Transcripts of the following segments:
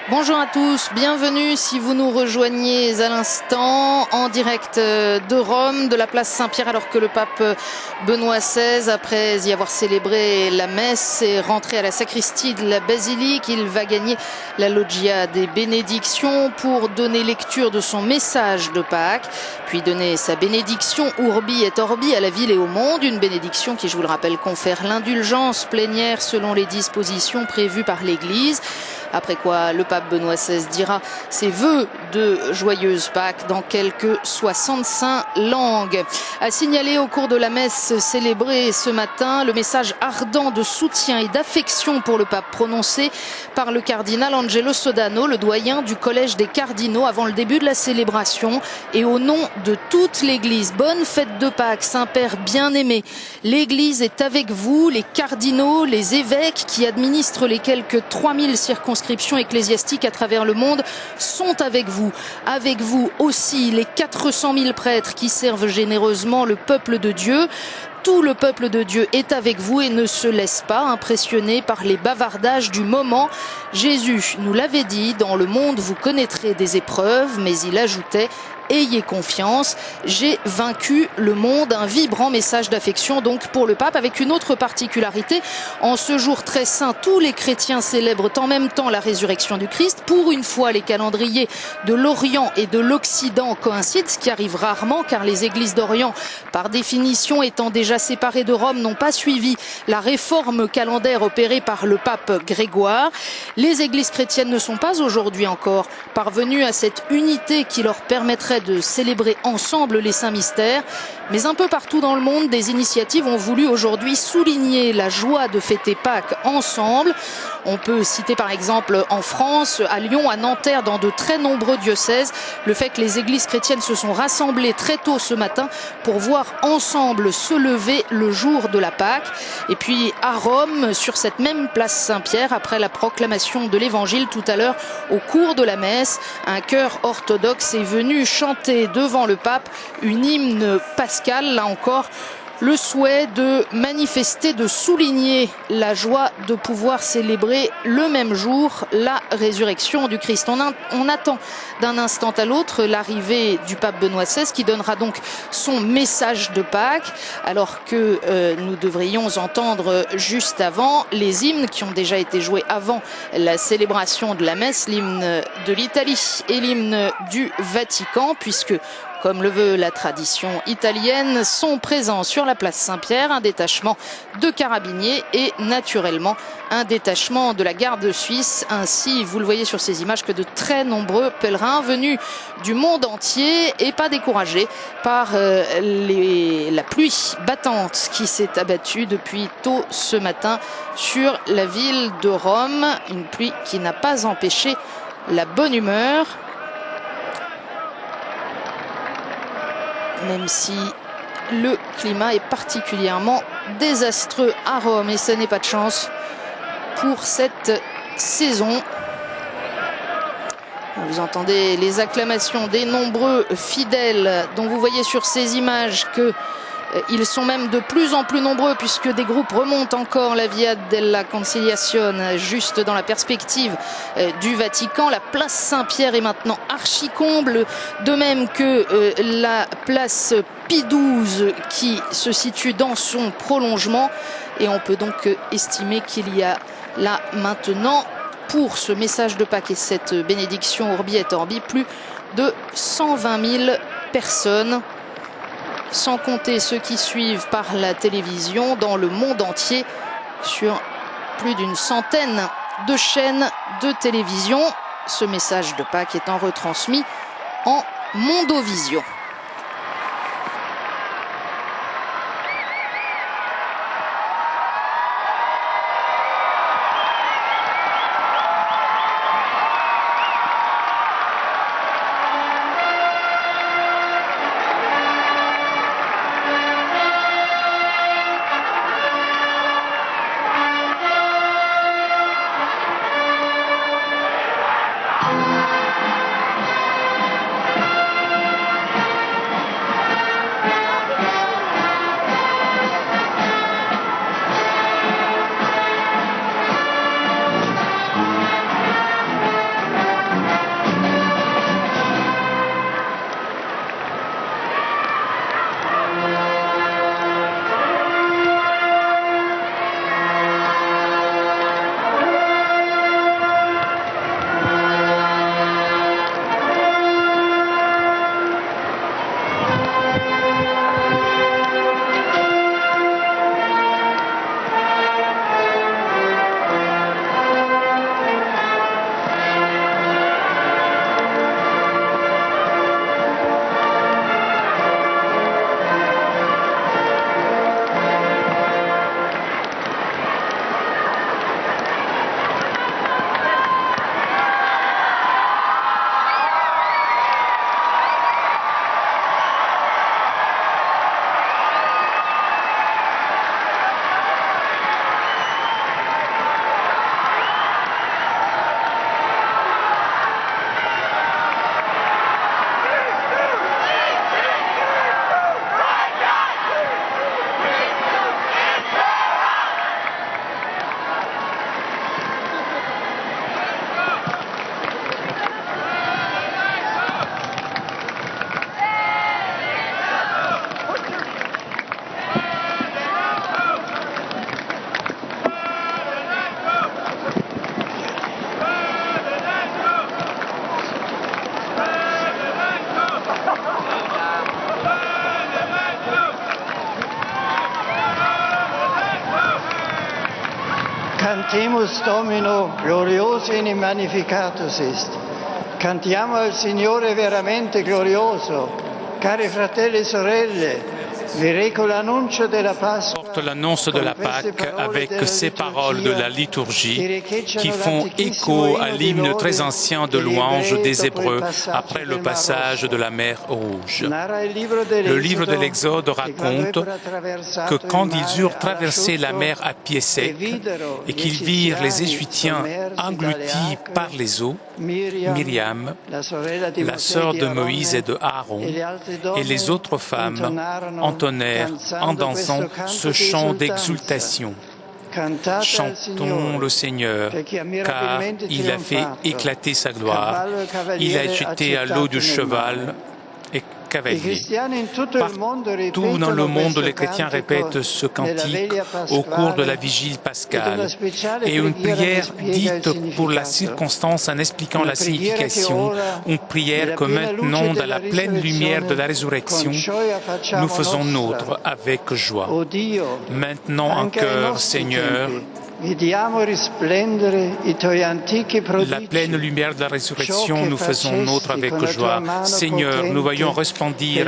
Bonjour à tous, bienvenue si vous nous rejoignez à l'instant en direct de Rome, de la place Saint-Pierre, alors que le pape Benoît XVI, après y avoir célébré la messe, est rentré à la sacristie de la basilique. Il va gagner la loggia des bénédictions pour donner lecture de son message de Pâques, puis donner sa bénédiction Urbi et Orbi à la ville et au monde, une bénédiction qui, je vous le rappelle, confère l'indulgence plénière selon les dispositions prévues par l'Église. Après quoi, le pape Benoît XVI dira ses vœux de joyeuses Pâques dans quelques 65 langues. A signaler au cours de la messe célébrée ce matin le message ardent de soutien et d'affection pour le pape prononcé par le cardinal Angelo Sodano, le doyen du collège des cardinaux, avant le début de la célébration. Et au nom de toute l'Église, bonne fête de Pâques, Saint-Père bien-aimé. L'Église est avec vous, les cardinaux, les évêques qui administrent les quelques 3000 circonscriptions ecclésiastiques à travers le monde sont avec vous. Avec vous aussi les 400 000 prêtres qui servent généreusement le peuple de Dieu. Tout le peuple de Dieu est avec vous et ne se laisse pas impressionner par les bavardages du moment. Jésus nous l'avait dit, dans le monde vous connaîtrez des épreuves, mais il ajoutait: ayez confiance, j'ai vaincu le monde. Un vibrant message d'affection donc pour le pape, avec une autre particularité. En ce jour très saint, tous les chrétiens célèbrent en même temps la résurrection du Christ. Pour une fois, les calendriers de l'Orient et de l'Occident coïncident, ce qui arrive rarement car les églises d'Orient, par définition étant déjà séparées de Rome, n'ont pas suivi la réforme calendaire opérée par le pape Grégoire. Les églises chrétiennes ne sont pas aujourd'hui encore parvenues à cette unité qui leur permettrait de célébrer ensemble les saints mystères. Mais un peu partout dans le monde, des initiatives ont voulu aujourd'hui souligner la joie de fêter Pâques ensemble. On peut citer par exemple en France, à Lyon, à Nanterre, dans de très nombreux diocèses, le fait que les églises chrétiennes se sont rassemblées très tôt ce matin pour voir ensemble se lever le jour de la Pâque. Et puis à Rome, sur cette même place Saint-Pierre, après la proclamation de l'Évangile tout à l'heure au cours de la messe, un chœur orthodoxe est venu chanter devant le pape une hymne pascale, là encore le souhait de manifester, de souligner la joie de pouvoir célébrer le même jour la résurrection du Christ. On attend d'un instant à l'autre l'arrivée du pape Benoît XVI qui donnera donc son message de Pâques, alors que nous devrions entendre juste avant les hymnes qui ont déjà été joués avant la célébration de la messe, l'hymne de l'Italie et l'hymne du Vatican, puisque comme le veut la tradition italienne, sont présents sur la place Saint-Pierre un détachement de carabiniers et naturellement un détachement de la garde suisse, ainsi, vous le voyez sur ces images, que de très nombreux pèlerins venus du monde entier et pas découragés par la pluie battante qui s'est abattue depuis tôt ce matin sur la ville de Rome, une pluie qui n'a pas empêché la bonne humeur. Même si le climat est particulièrement désastreux à Rome, et ce n'est pas de chance pour cette saison. Vous entendez les acclamations des nombreux fidèles dont vous voyez sur ces images que ils sont même de plus en plus nombreux, puisque des groupes remontent encore la Via della Conciliazione, juste dans la perspective du Vatican. La place Saint-Pierre est maintenant archi-comble, de même que la place Pie XII qui se situe dans son prolongement. Et on peut donc estimer qu'il y a là maintenant, pour ce message de Pâques et cette bénédiction Urbi et Orbi, plus de 120 000 personnes, sans compter ceux qui suivent par la télévision dans le monde entier sur plus d'une centaine de chaînes de télévision. Ce message de Pâques étant retransmis en Mondovision. Maximus Domino glorioso in magnificatus est. Cantiamo al Signore veramente glorioso. Cari fratelli e sorelle, porte l'annonce de la Pâque avec ces paroles de la liturgie qui font écho à l'hymne très ancien de louange des Hébreux après le passage de la mer Rouge. Le livre de l'Exode raconte que quand ils eurent traversé la mer à pied sec et qu'ils virent les Égyptiens engloutis par les eaux, Myriam, la sœur de Moïse et de Aaron, et les autres femmes entonnèrent en dansant ce chant d'exultation. Chantons le Seigneur, car il a fait éclater sa gloire. Il a jeté à l'eau du cheval et cavalier. Partout dans le monde, les chrétiens répètent ce cantique au cours de la vigile pascale. Et une prière dite pour la circonstance en expliquant la signification, une prière que maintenant, dans la pleine lumière de la résurrection, nous faisons nôtre avec joie. Maintenant en cœur, Seigneur, la pleine lumière de la résurrection, nous faisons nôtre avec joie. Seigneur, nous voyons resplendir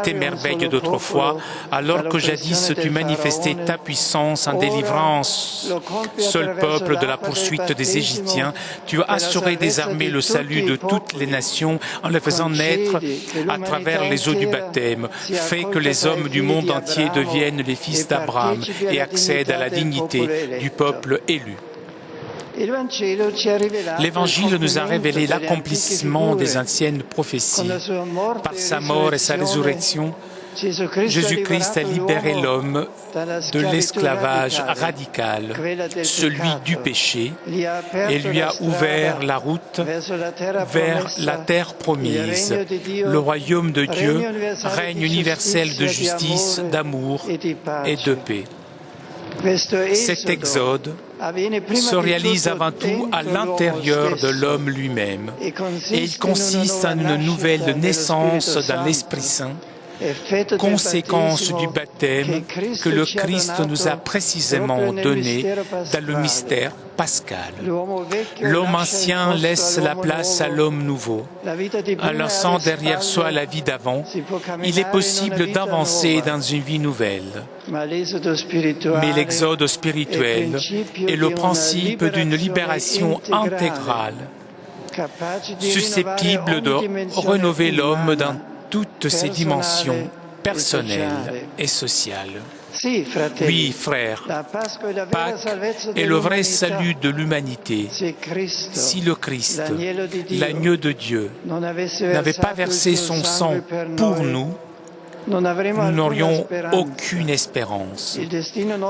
tes merveilles d'autrefois, alors que jadis tu manifestais ta puissance en délivrant seul peuple de la poursuite des Égyptiens. Tu as assuré désormais le salut de toutes les nations en les faisant naître à travers les eaux du baptême. Fais que les hommes du monde entier deviennent les fils d'Abraham et accèdent à la dignité du peuple élu. L'Évangile nous a révélé l'accomplissement des anciennes prophéties. Par sa mort et sa résurrection, Jésus-Christ a libéré l'homme de l'esclavage radical, celui du péché, et lui a ouvert la route vers la terre promise, le royaume de Dieu, règne universel de justice, d'amour et de paix. Cet exode se réalise avant tout à l'intérieur de l'homme lui-même et il consiste en une nouvelle naissance dans l'Esprit Saint, conséquence du baptême que le Christ nous a précisément donné dans le mystère pascal. L'homme ancien laisse la place à l'homme nouveau. En laissant derrière soi la vie d'avant, il est possible d'avancer dans une vie nouvelle. Mais l'exode spirituel est le principe d'une libération intégrale, susceptible de rénover l'homme dans toutes ses dimensions personnelles et sociales. Oui, frères, Pâques est le vrai salut de l'humanité. Si le Christ, l'agneau de Dieu, n'avait pas versé son sang pour nous, nous n'aurions aucune espérance.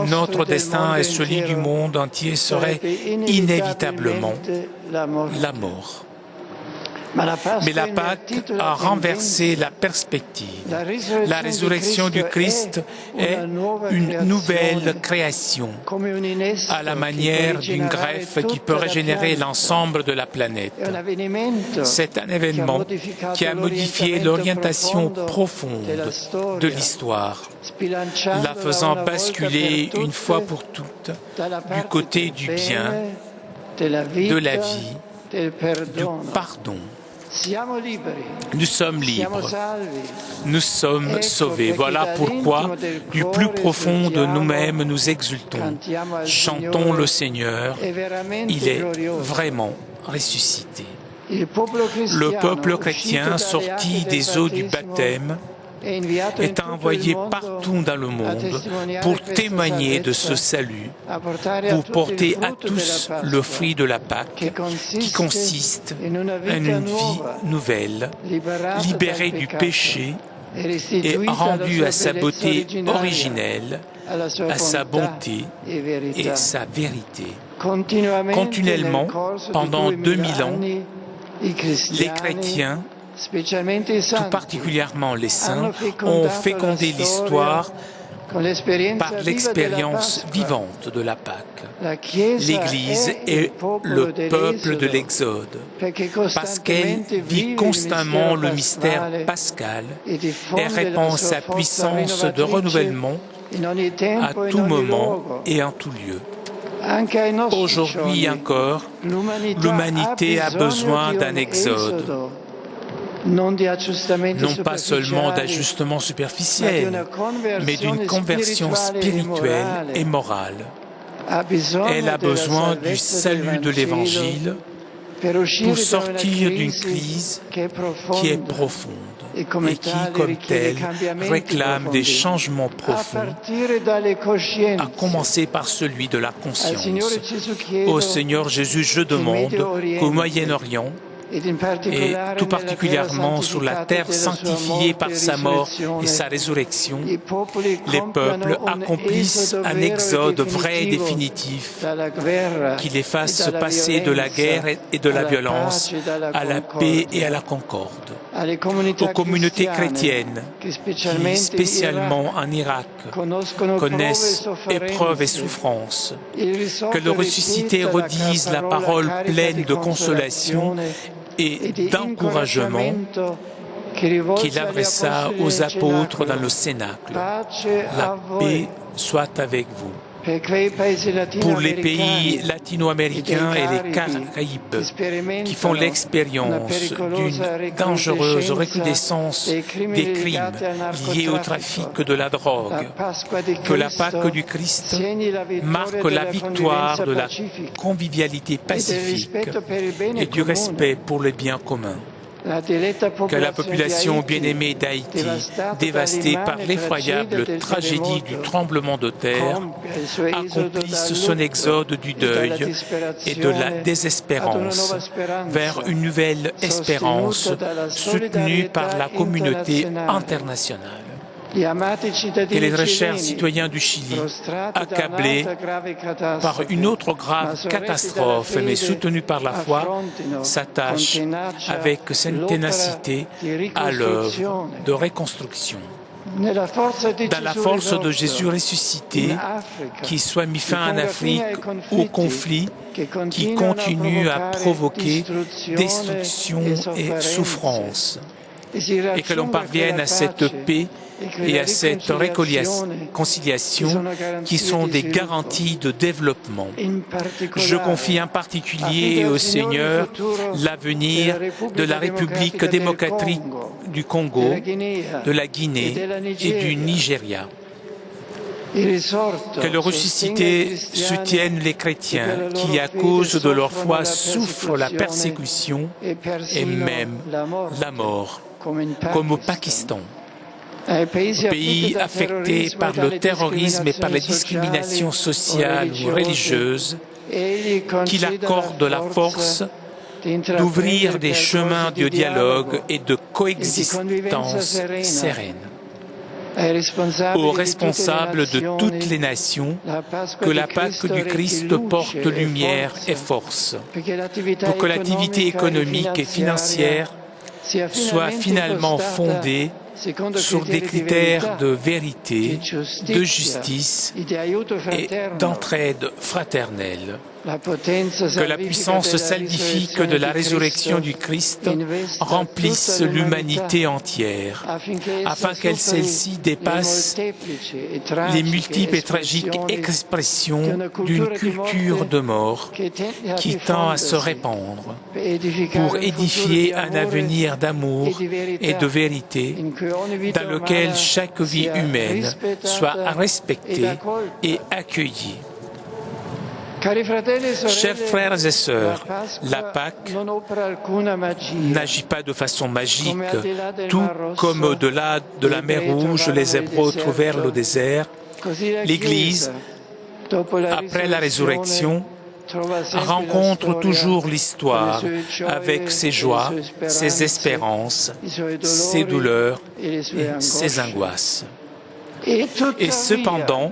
Notre destin et celui du monde entier serait inévitablement la mort. Mais la Pâque a renversé la perspective. La résurrection du Christ est une nouvelle création, à la manière d'une greffe qui peut régénérer l'ensemble de la planète. C'est un événement qui a modifié l'orientation profonde de l'histoire, la faisant basculer une fois pour toutes du côté du bien, de la vie, du pardon. Nous sommes libres, nous sommes sauvés. Voilà pourquoi, du plus profond de nous-mêmes, nous exultons. Chantons le Seigneur, il est vraiment ressuscité. Le peuple chrétien, sorti des eaux du baptême, est envoyé partout dans le monde pour témoigner de ce salut, pour porter à tous le fruit de la Pâque qui consiste en une vie nouvelle, libérée du péché et rendue à sa beauté originelle, à sa bonté et sa vérité. Continuellement, pendant 2000 ans, les chrétiens, tout particulièrement les saints, ont fécondé l'histoire par l'expérience vivante de la Pâque. L'Église est le peuple de l'Exode, parce qu'elle vit constamment le mystère pascal et répand sa puissance de renouvellement à tout moment et en tout lieu. Aujourd'hui encore, l'humanité a besoin d'un exode, non pas seulement d'ajustement superficiel, mais d'une conversion spirituelle et morale. Elle a besoin du salut de l'Évangile pour sortir d'une crise qui est profonde et qui, comme telle, réclame des changements profonds, à commencer par celui de la conscience. Ô Seigneur Jésus, je demande qu'au Moyen-Orient, et tout particulièrement sur la terre sanctifiée par sa mort et sa résurrection, les peuples accomplissent un exode vrai et définitif qui les fasse passer de la guerre et de la violence à la paix et à la concorde. Aux communautés chrétiennes qui, spécialement en Irak, connaissent épreuves et souffrances, que le ressuscité redise la parole pleine de consolation et d'encouragement qu'il adressa aux apôtres dans le Cénacle. La paix soit avec vous. Pour les pays latino-américains et les Caraïbes qui font l'expérience d'une dangereuse recrudescence des crimes liés au trafic de la drogue, que la Pâque du Christ marque la victoire de la convivialité pacifique et du respect pour le bien commun. Que la population bien-aimée d'Haïti, dévastée par l'effroyable tragédie du tremblement de terre, accomplisse son exode du deuil et de la désespérance vers une nouvelle espérance soutenue par la communauté internationale. Que les très chers citoyens du Chili, accablés par une autre grave catastrophe, mais soutenus par la foi, s'attachent avec cette ténacité à l'œuvre de reconstruction. Dans la force de Jésus ressuscité, qui soit mis fin en Afrique au conflit qui continue à provoquer destruction et souffrance, et que l'on parvienne à cette paix et à cette réconciliation qui sont des garanties de développement. Je confie en particulier au Seigneur l'avenir de la République démocratique du Congo, de la Guinée et du Nigeria. Que le ressuscité soutienne les chrétiens qui, à cause de leur foi, souffrent la persécution et même la mort, comme au Pakistan. Pays affectés par le terrorisme et par les discriminations sociales ou religieuses, qu'il accorde la force d'ouvrir des chemins de dialogue et de coexistence sereine. Aux responsables de toutes les nations, que la Pâque du Christ porte lumière et force, pour que l'activité économique et financière soit finalement fondée sur des critères de vérité, de justice et d'entraide fraternelle. Que la puissance salvifique de la résurrection du Christ remplisse l'humanité entière, afin que celle-ci dépasse les multiples et tragiques expressions d'une culture de mort qui tend à se répandre, pour édifier un avenir d'amour et de vérité dans lequel chaque vie humaine soit respectée et accueillie. Chers frères et sœurs, la Pâque n'agit pas de façon magique, tout comme au-delà de la mer Rouge, les Hébreux trouvèrent le désert. L'Église, après la résurrection, rencontre toujours l'histoire avec ses joies, ses espérances, ses douleurs et ses angoisses. Et cependant,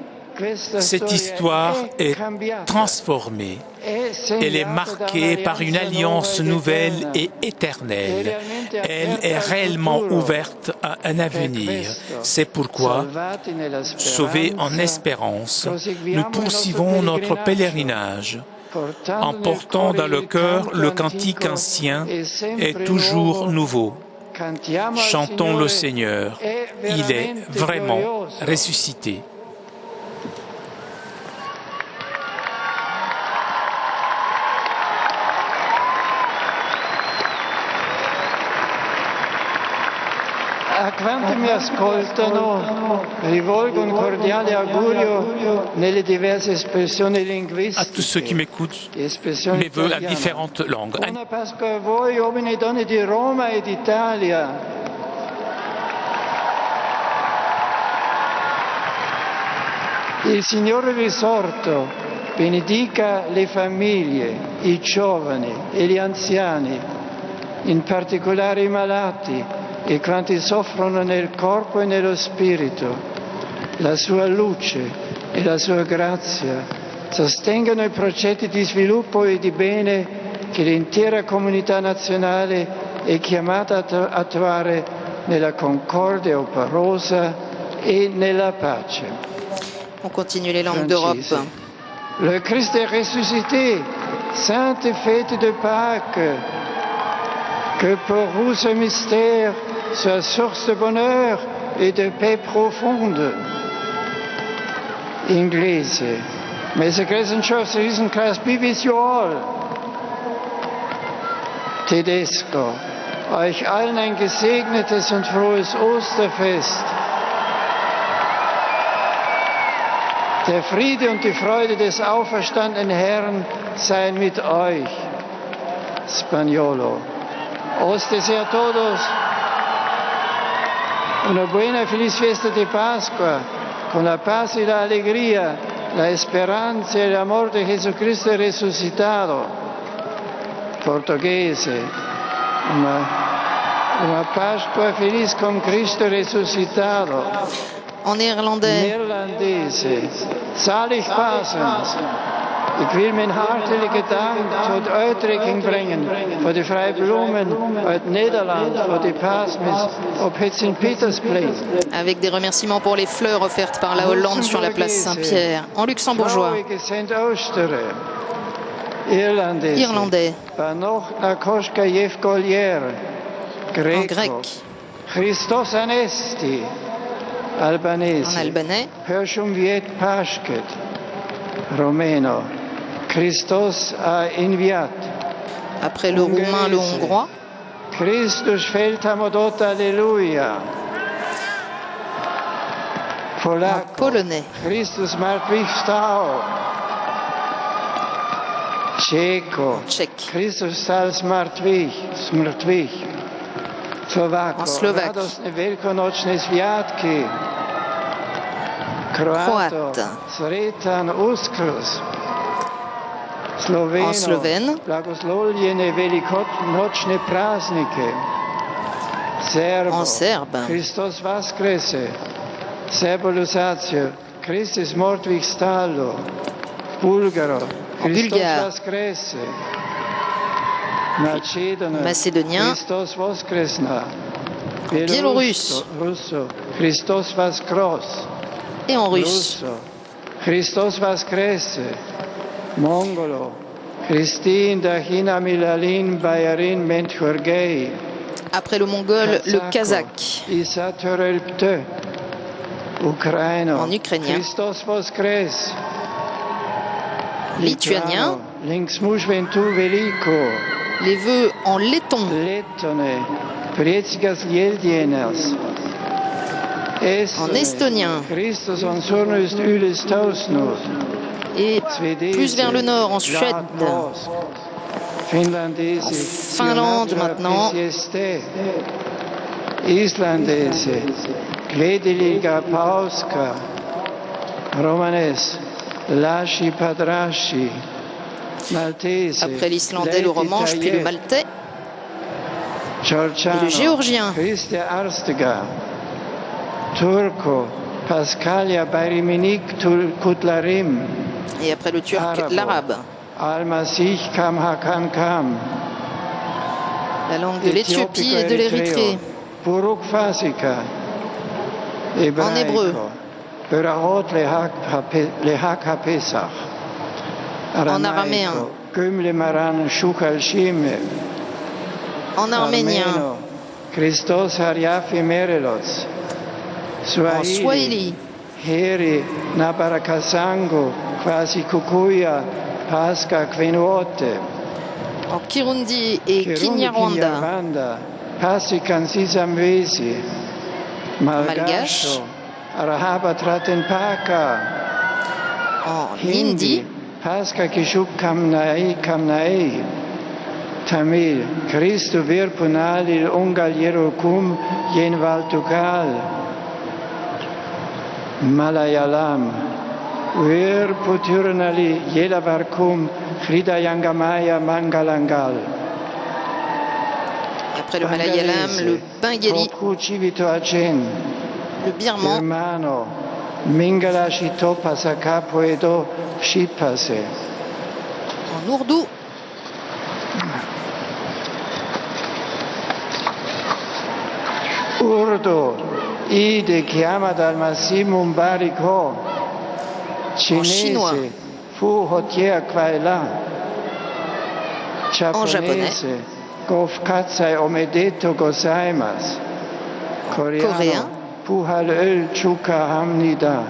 cette histoire est transformée. Elle est marquée par une alliance nouvelle et éternelle. Elle est réellement ouverte à un avenir. C'est pourquoi, sauvés en espérance, nous poursuivons notre pèlerinage, en portant dans le cœur le cantique ancien et toujours nouveau. Chantons le Seigneur, il est vraiment ressuscité. A quanti mi ascoltano, rivolgo un cordiale augurio nelle diverse espressioni linguistiche. À tous ceux qui m'écoutent, mes voeux à différentes langues. Buona Pasqua a voi, uomini e donne di Roma e d'Italia. Il Signore risorto benedica le famiglie, i giovani e gli anziani, in particolare i malati e quanti soffrono nel corpo e nello spirito. La sua luce e la sua grazia sostengano i progetti di sviluppo e di bene che l'intera comunità nazionale è chiamata a attuare nella concordia operosa e nella pace. On continue les langues d'Europe. Le Christ est ressuscité, sainte fête de Pâques, que pour vous ce mystère soit source de bonheur et de paix profonde. Inglese. Messe Gesellschaft Riesenkreis Bibis Joel. Tedesco. Euch allen ein gesegnetes und frohes Osterfest. Der Friede und die Freude des auferstandenen Herrn seien mit euch. Spagnolo. Hostes a todos. Una buena y feliz fiesta de Pascua, con la paz y la alegría, la esperanza y el amor de Jesucristo resucitado. Portoghese. Una Pasqua feliz con Cristo resucitado. En néerlandais. Nederlandese. Zalig Pasen. Ik wil mijn hartelijke dank tot uitdrukking brengen voor de vrije bloemen uit Nederland voor de paasmis op het Sint-Petersplein. Avec des remerciements pour les fleurs offertes par la Hollande sur la place Saint-Pierre, en luxembourgeois. Irlandais. En grec. Christos Anesti. Albanese. En albanais. Hershum Viet Pashket. Romeno. Christos a inviat. Après le roumain, le hongrois. Christus feltamodot Alleluia. Polacco. Polonais. Christus martwychwstał. Tchéco. Tchèque. Christus stal zmartwych. Slovako. En slovaque. Radosne velikonočne sviatky. Croate. Sretan Uskrs. En slovène. Blagoslovljene velikonočne praznike. Serbo. En serbe. Christos Vaskrese. Serbolusacio. Christus mrtvih stalo. Bulgaro. En bulgare. Vaskrese. Macédonien. Christos Voskresna. Biélorusse. Russo. Christos Vaskros. Et en russe. Christos Vaskrese. Mongolo. Christine Dachina Milalin Bayarin Menchurgei. Après le mongol, le kazakh. Isa Törelpte. Ukraino. En ukrainien. Christos Voskres. Lituanien. Linksmushventu Veliko. Les vœux en letton. Lettone. Prietsigas Jeldienas. En estonien. Christos on surnust yles tausnus. Et plus vers le nord, en Suède. En Finlande maintenant. Islandese. Gledeliga Pauska. Romanes. Lashi Padrashi. Maltese. Après l'islandais, le romanche, puis le maltais. Georgiano. Et le géorgien. Christia Arstega. Turco. Pascalia Bayriminik Kutlarim. Et après le turc, l'arabe. Al-Masih Kam Hakan Kam. La langue de l'Éthiopie et de l'Érythrée. Puruk Fasika. En hébreu. Berahot Lehak HaPesach. En araméen. Gümle Maran Shukal Shime. En arménien. Christos Haryafi Merelos. En swahili. Heri Nabarakasango Kwasi Kukuya Pasca Kvenuote. En kirundi et kinyarwanda. Pasi Kansisa Mwezi. malgache, en hindi, Tamil, Christu vir punali ungal yerokum yenval tukal. Malayalam, vir puturnali yelavarkum Hridayangamaya mangalangal. Après le malayalam, le bengali, le birman, Mingala shito pasaka poedo shipase. En ourdou, Urdu, ide chiamata al massimum barico, cinese, fu hotier qua e là, giapponese, gofkatsai omedetto gozaimas, coréen, fu halöl chuka hamnida,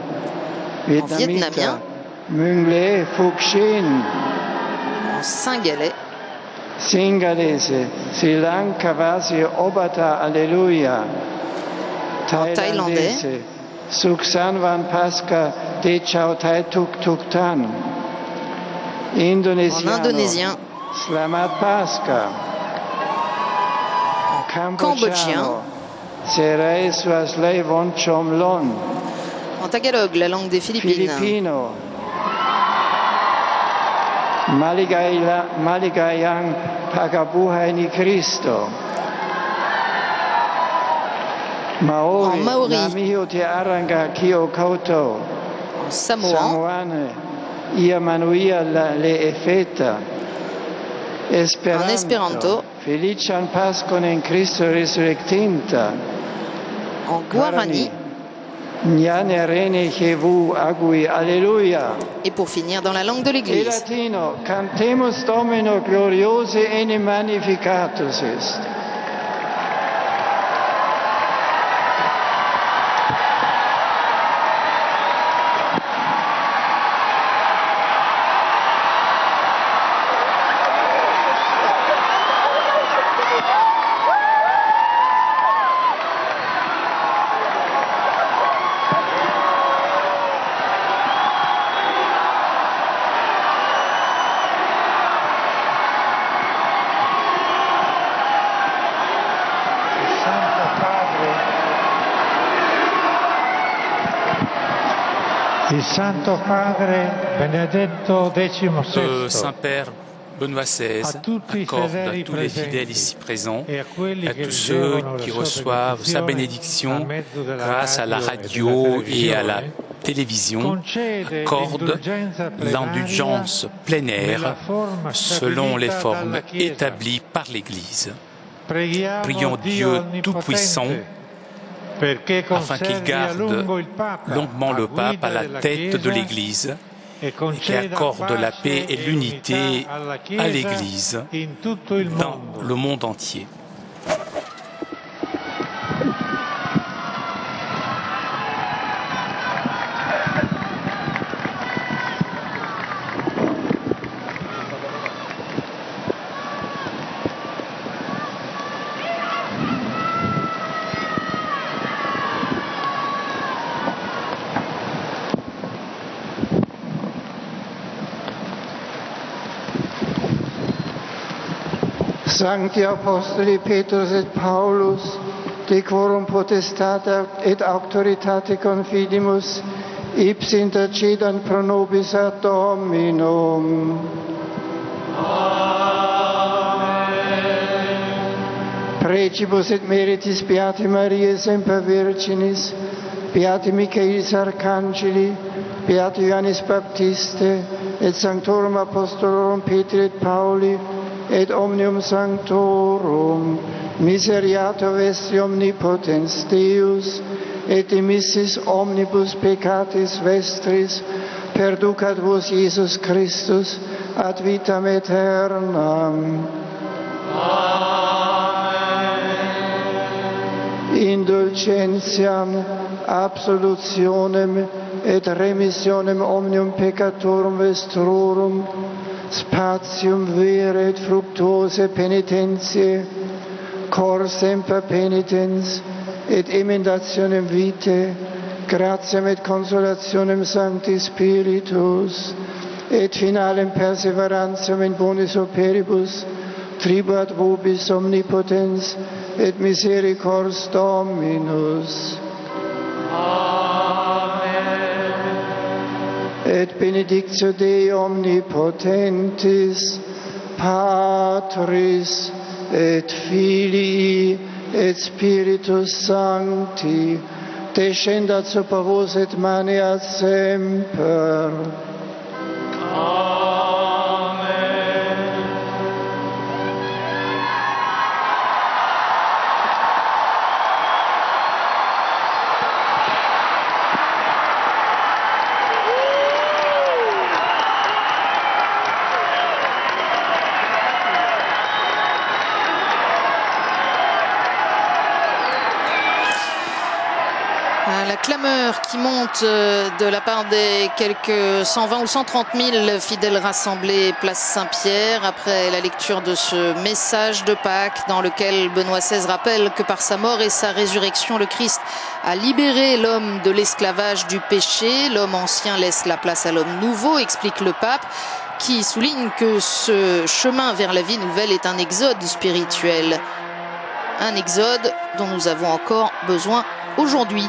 vietnamien, mungle fukshin, en singalais, Singalese, Sri Lanka vasi obata alleluia. Thaïlandais, Suksanvan Paska de Chao Tai Tuk Tuk Tan. en Indonésien, indonésien, Slamat Paska. cambodgien, Serai Suaslei Von Chom Lon. en tagalog, la langue des Philippines, Filipino. Maligayang Pagabuhay ni Cristo. Maori, En maori. Namiho te Aranga Kio Koto. en samoan, Samoane, Ia Manuia le Efeta. Esperanto. En esperanto. Felician Pascon in Cristo Resurrectinta. en guarani, Nyane Rene Jevu Agui, Alleluia. et pour finir dans la langue de E l'Église. latino, cantemus Domino gloriose ene magnificatus est. Il Santo Padre Benedetto XVI, Saint-Père Benoît XVI accorde à tous les fidèles ici présents et à tous ceux qui reçoivent sa bénédiction grâce à la radio et à la télévision, accorde l'indulgence plein air selon les formes établies par l'Église. Prions Dieu Tout-Puissant afin qu'il garde longuement le pape à la tête de l'Église et qui accorde la paix et l'unité à l'Église dans le monde entier. Sancti Apostoli Petrus et Paulus, de quorum potestate et auctoritate confidimus, ipsi intercedant pro nobis ad Dominum. Precibus et meritis Beati Mariae semper Virginis, Beati Michaelis Arcangeli, Beati Ioannis Baptiste, et Sanctorum Apostolorum Petri et Pauli, et omnium sanctorum, miseriato vestri omnipotens Deus, et dimissis omnibus peccatis vestris, perducat vos Iesus Christus ad vitam aeternam. Indulgentiam, absolutionem et remissionem omnium peccatorum vestrorum, spatium vere et fructuose penitentiae, cor semper penitens, et emendationem vitae, gratiam et consolationem Sancti Spiritus, et finalem perseverantiam in bonis operibus, tribuat vobis omnipotens et misericors Dominus. Amen. Et benedictio Dei omnipotentis, Patris et Filii et Spiritus Sancti, descendat super vos et maneat semper. La clameur qui monte de la part des quelques 120 ou 130 000 fidèles rassemblés place Saint-Pierre après la lecture de ce message de Pâques dans lequel Benoît XVI rappelle que par sa mort et sa résurrection, le Christ a libéré l'homme de l'esclavage du péché. L'homme ancien laisse la place à l'homme nouveau, explique le pape, qui souligne que ce chemin vers la vie nouvelle est un exode spirituel. Un exode dont nous avons encore besoin aujourd'hui.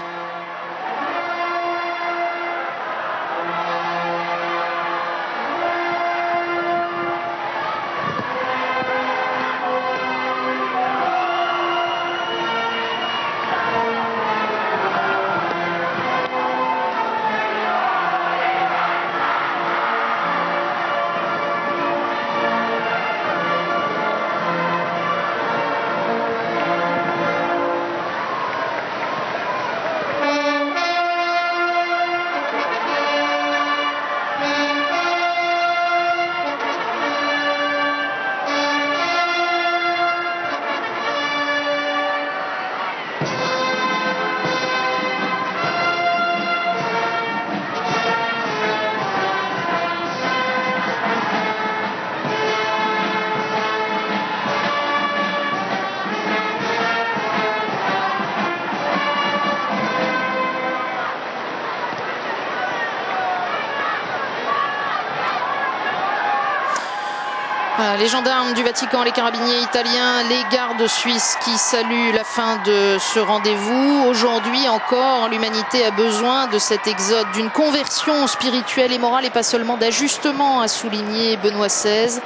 Les gendarmes du Vatican, les carabiniers italiens, les gardes suisses qui saluent la fin de ce rendez-vous. Aujourd'hui encore, l'humanité a besoin de cet exode, d'une conversion spirituelle et morale et pas seulement d'ajustement, a souligné Benoît XVI.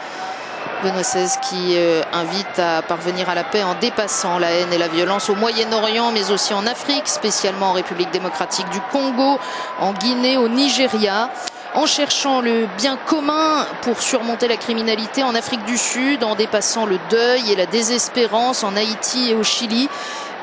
Benoît XVI qui invite à parvenir à la paix en dépassant la haine et la violence au Moyen-Orient, mais aussi en Afrique, spécialement en République démocratique du Congo, en Guinée, au Nigeria. En cherchant le bien commun pour surmonter la criminalité en Afrique du Sud, en dépassant le deuil et la désespérance en Haïti et au Chili.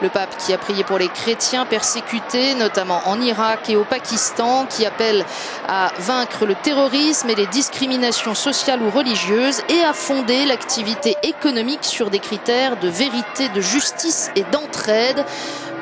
Le pape qui a prié pour les chrétiens persécutés, notamment en Irak et au Pakistan, qui appelle à vaincre le terrorisme et les discriminations sociales ou religieuses et à fonder l'activité économique sur des critères de vérité, de justice et d'entraide.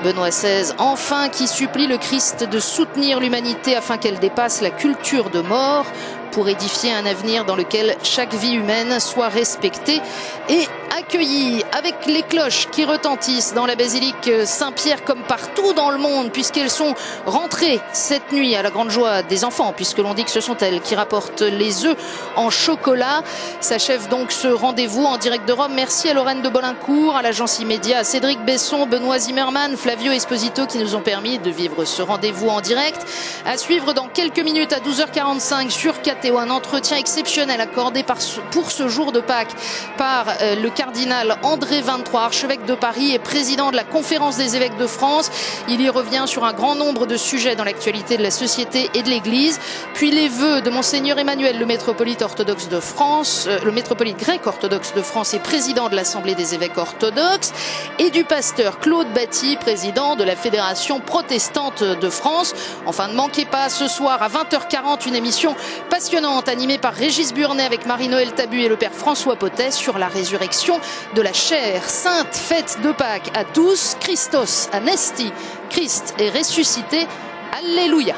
Benoît XVI, enfin, qui supplie le Christ de soutenir l'humanité afin qu'elle dépasse la culture de mort pour édifier un avenir dans lequel chaque vie humaine soit respectée et accueillie, avec les cloches qui retentissent dans la basilique Saint-Pierre comme partout dans le monde, puisqu'elles sont rentrées cette nuit à la grande joie des enfants, puisque l'on dit que ce sont elles qui rapportent les œufs en chocolat. S'achève donc ce rendez-vous en direct de Rome. Merci à Lorraine de Bolincourt, à l'agence Immédia, à Cédric Besson, Benoît Zimmermann, Flavio Esposito qui nous ont permis de vivre ce rendez-vous en direct. À suivre dans quelques minutes à 12h45 sur KTO, un entretien exceptionnel accordé pour ce jour de Pâques par le cardinal André XXIII, archevêque de Paris et président de la Conférence des évêques de France. Il y revient sur un grand nombre de sujets dans l'actualité de la société et de l'Église. Puis les vœux de Monseigneur Emmanuel, le métropolite orthodoxe de France, le métropolite grec orthodoxe de France et président de l'Assemblée des évêques orthodoxes, et du pasteur Claude Batty, président de la Fédération protestante de France. Enfin, ne manquez pas ce soir à 20h40 une émission passionnante animée par Régis Burnet avec Marie-Noël Tabu et le père François Potet sur la résurrection de la chair. Sainte fête de Pâques à tous. Christos anesti, Christ est ressuscité. Alléluia.